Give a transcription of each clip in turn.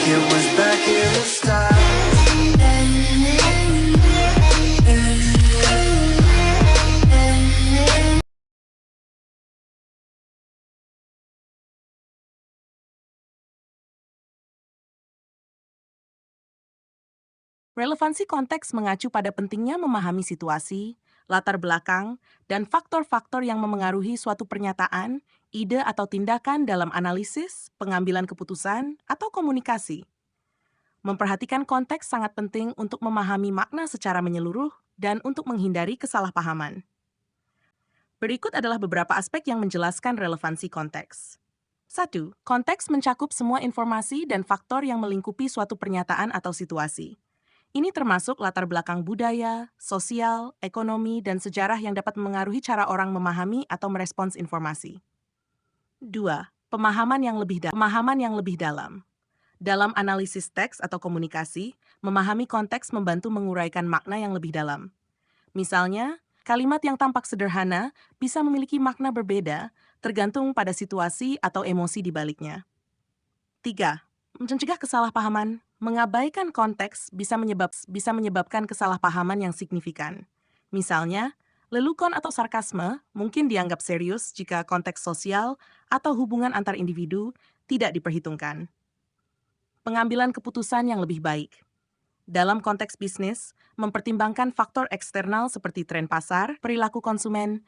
it was back in the start. Relevansi konteks mengacu pada pentingnya memahami situasi, latar belakang, dan faktor-faktor yang memengaruhi suatu pernyataan, ide atau tindakan dalam analisis, pengambilan keputusan, atau komunikasi. Memperhatikan konteks sangat penting untuk memahami makna secara menyeluruh dan untuk menghindari kesalahpahaman. Berikut adalah beberapa aspek yang menjelaskan relevansi konteks. 1. Konteks mencakup semua informasi dan faktor yang melingkupi suatu pernyataan atau situasi. Ini termasuk latar belakang budaya, sosial, ekonomi, dan sejarah yang dapat mengaruhi cara orang memahami atau merespons informasi. 2. Pemahaman yang lebih dalam. Dalam analisis teks atau komunikasi, memahami konteks membantu menguraikan makna yang lebih dalam. Misalnya, kalimat yang tampak sederhana bisa memiliki makna berbeda tergantung pada situasi atau emosi di baliknya. 3. Mencegah kesalahpahaman. Mengabaikan konteks bisa menyebabkan kesalahpahaman yang signifikan. Misalnya, lelucon atau sarkasme mungkin dianggap serius jika konteks sosial atau hubungan antar individu tidak diperhitungkan. Pengambilan keputusan yang lebih baik. Dalam konteks bisnis, mempertimbangkan faktor eksternal seperti tren pasar, perilaku konsumen,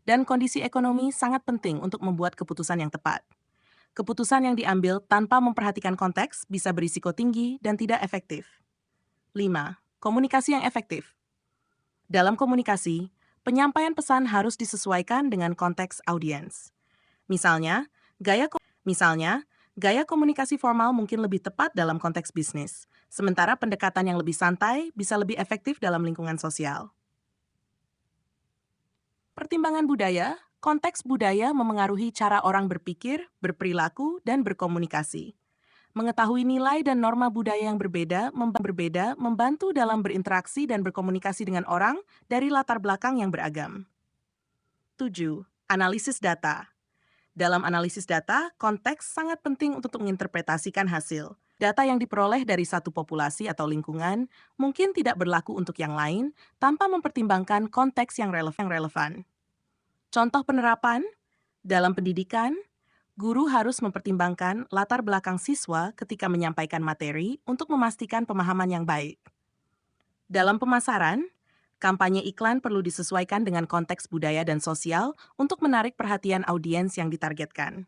dan kondisi ekonomi sangat penting untuk membuat keputusan yang tepat. Keputusan yang diambil tanpa memperhatikan konteks bisa berisiko tinggi dan tidak efektif. 5. Komunikasi yang efektif. Dalam komunikasi, penyampaian pesan harus disesuaikan dengan konteks audiens. Misalnya, gaya komunikasi formal mungkin lebih tepat dalam konteks bisnis, sementara pendekatan yang lebih santai bisa lebih efektif dalam lingkungan sosial. Pertimbangan budaya. Konteks budaya memengaruhi cara orang berpikir, berperilaku, dan berkomunikasi. Mengetahui nilai dan norma budaya yang berbeda membantu dalam berinteraksi dan berkomunikasi dengan orang dari latar belakang yang beragam. 7. Analisis data. Dalam analisis data, konteks sangat penting untuk menginterpretasikan hasil. Data yang diperoleh dari satu populasi atau lingkungan mungkin tidak berlaku untuk yang lain tanpa mempertimbangkan konteks yang relevan. Contoh penerapan, dalam pendidikan, guru harus mempertimbangkan latar belakang siswa ketika menyampaikan materi untuk memastikan pemahaman yang baik. Dalam pemasaran, kampanye iklan perlu disesuaikan dengan konteks budaya dan sosial untuk menarik perhatian audiens yang ditargetkan.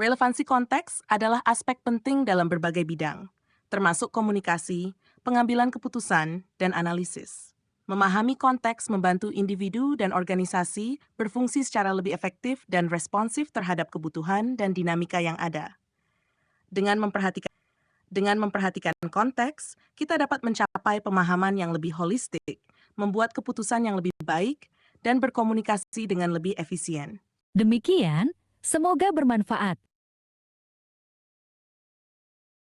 Relevansi konteks adalah aspek penting dalam berbagai bidang, termasuk komunikasi, pengambilan keputusan, dan analisis. Memahami konteks membantu individu dan organisasi berfungsi secara lebih efektif dan responsif terhadap kebutuhan dan dinamika yang ada. Dengan memperhatikan konteks, kita dapat mencapai pemahaman yang lebih holistik, membuat keputusan yang lebih baik, dan berkomunikasi dengan lebih efisien. Demikian, semoga bermanfaat.